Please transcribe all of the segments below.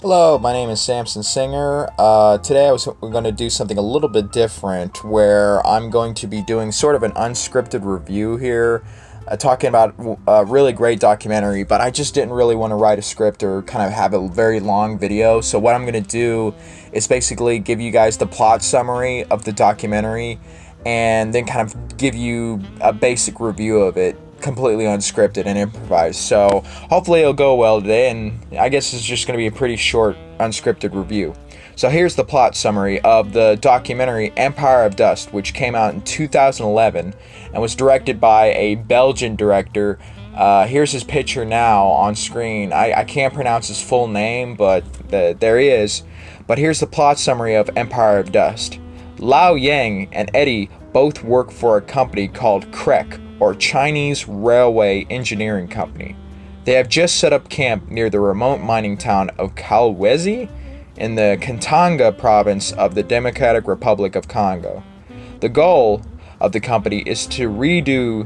Hello, my name is Samson Singer. Today we're going to do something a little bit different where I'm going to be doing sort of an unscripted review here, talking about a really great documentary, but I just didn't really want to write a script or kind of have a very long video. So what I'm going to do is basically give you guys the plot summary of the documentary and then kind of give you a basic review of it, completely unscripted and improvised. So hopefully it'll go well today, and I guess it's just going to be a pretty short unscripted review. So here's the plot summary of the documentary Empire of Dust, which came out in 2011 and was directed by a Belgian director. Here's his picture now on screen. I can't pronounce his full name, but there he is. But here's the plot summary of Empire of Dust. Lao Yang and Eddie both work for a company called CREC, or Chinese Railway Engineering Company. They have just set up camp near the remote mining town of Kolwezi in the Katanga province of the Democratic Republic of Congo. The goal of the company is to redo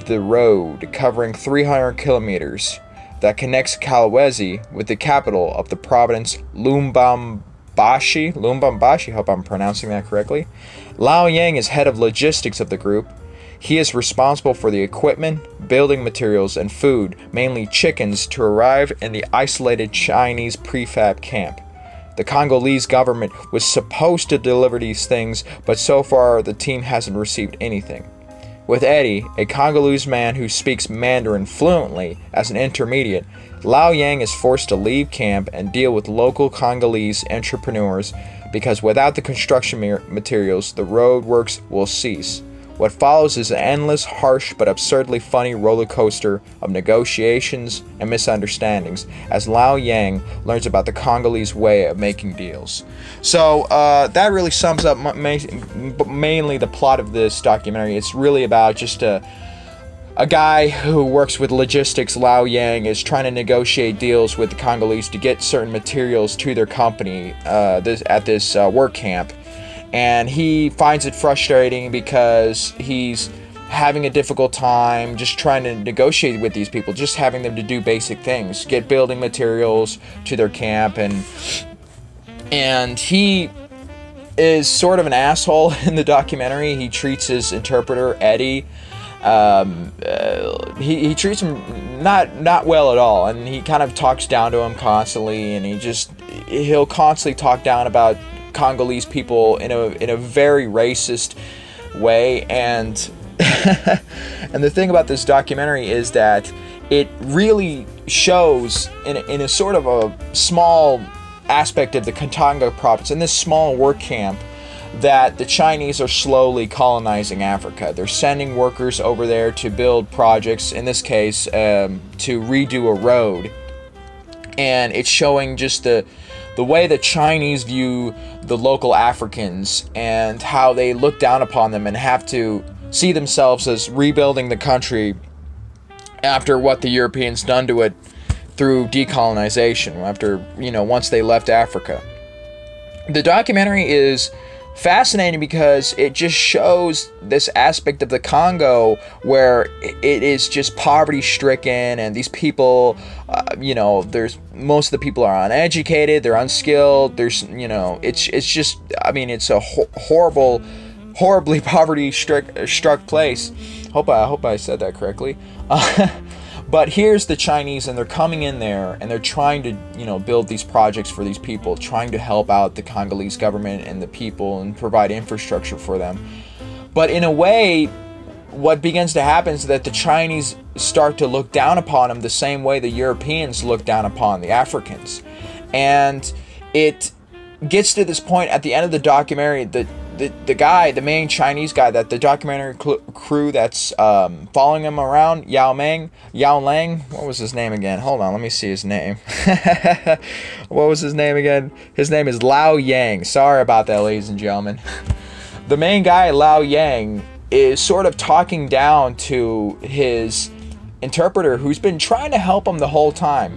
the road covering 300 kilometers that connects Kolwezi with the capital of the province, Lubumbashi, hope I'm pronouncing that correctly. Lao Yang is head of logistics of the group. He is responsible for the equipment, building materials, and food, mainly chickens, to arrive in the isolated Chinese prefab camp. The Congolese government was supposed to deliver these things, but so far the team hasn't received anything. With Eddie, a Congolese man who speaks Mandarin fluently, as an intermediate, Lao Yang is forced to leave camp and deal with local Congolese entrepreneurs because without the construction materials, the roadworks will cease. What follows is an endless, harsh, but absurdly funny roller coaster of negotiations and misunderstandings as Lao Yang learns about the Congolese way of making deals. So that really sums up mainly the plot of this documentary. It's really about just a guy who works with logistics. Lao Yang is trying to negotiate deals with the Congolese to get certain materials to their company at this work camp. And he finds it frustrating because he's having a difficult time just trying to negotiate with these people, just having them to do basic things, get building materials to their camp, and he is sort of an asshole in the documentary. He treats his interpreter, Eddie, he treats him not well at all, and he kind of talks down to him constantly, and he'll constantly talk down about Congolese people in a very racist way. And and the thing about this documentary is that it really shows in a sort of a small aspect of the Katanga province, in this small work camp, that the Chinese are slowly colonizing Africa. They're sending workers over there to build projects, in this case to redo a road, and it's showing just the way the Chinese view the local Africans and how they look down upon them and have to see themselves as rebuilding the country after what the Europeans done to it through decolonization, after, once they left Africa. The documentary is fascinating because it just shows this aspect of the Congo where it is just poverty stricken, and these people, there's most of the people are uneducated, they're unskilled, it's just, it's a horribly poverty struck place. Hope I said that correctly. But here's the Chinese, and they're coming in there and they're trying to, build these projects for these people, trying to help out the Congolese government and the people and provide infrastructure for them. But in a way, what begins to happen is that the Chinese start to look down upon them the same way the Europeans look down upon the Africans. And it gets to this point at the end of the documentary that the main Chinese guy that the documentary crew that's following him around, Yao Lang, what was his name again? Hold on, let me see his name. What was his name again? His name is Lao Yang. Sorry about that, ladies and gentlemen. The main guy, Lao Yang, is sort of talking down to his interpreter, who's been trying to help him the whole time,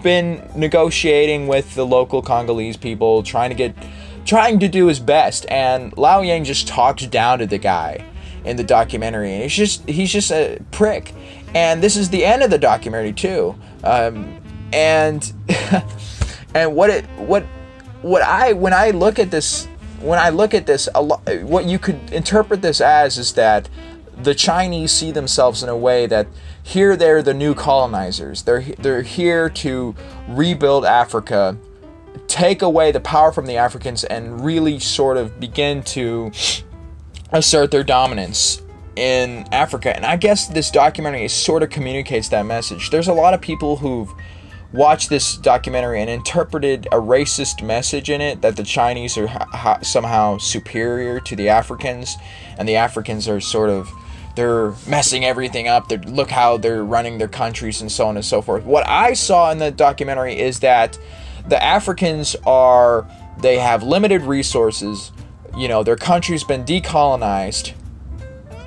been negotiating with the local Congolese people, trying to do his best, and Lao Yang just talks down to the guy in the documentary, and he's just a prick. And this is the end of the documentary too, and And what I when I look at this, what you could interpret this as is that the Chinese see themselves in a way that here they're the new colonizers. They're here to rebuild Africa, take away the power from the Africans, and really sort of begin to assert their dominance in Africa. And I guess this documentary sort of communicates that message. There's a lot of people who've watched this documentary and interpreted a racist message in it, that the Chinese are somehow superior to the Africans, and the Africans are sort of, they're messing everything up, look how they're running their countries and so on and so forth. What I saw in the documentary is that the Africans they have limited resources, you know, their country's been decolonized,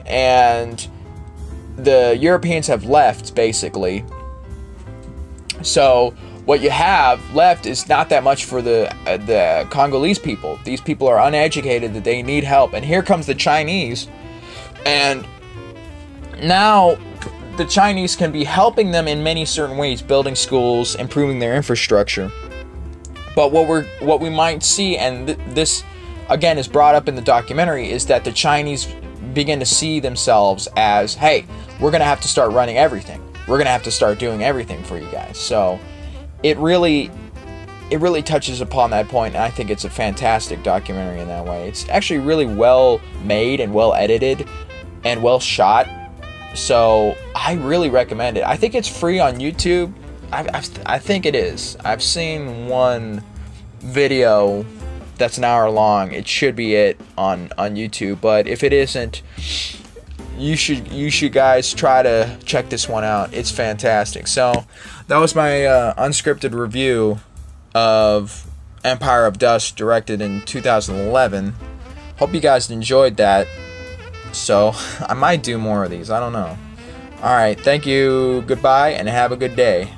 and the Europeans have left, basically. So what you have left is not that much for the Congolese people. These people are uneducated, that they need help. And here comes the Chinese, and now the Chinese can be helping them in many certain ways, building schools, improving their infrastructure. But what we might see, and this again is brought up in the documentary, is that the Chinese begin to see themselves as, hey, we're gonna have to start running everything. We're gonna have to start doing everything for you guys. So it really touches upon that point, and I think it's a fantastic documentary in that way. It's actually really well made and well edited and well shot. So I really recommend it. I think it's free on YouTube. I think it is. I've seen one video that's an hour long. It should be it on YouTube, but if it isn't, you should guys try to check this one out. It's fantastic. So that was my unscripted review of Empire of Dust, directed in 2011. Hope you guys enjoyed that. So I might do more of these, I don't know. Alright, thank you, goodbye, and have a good day.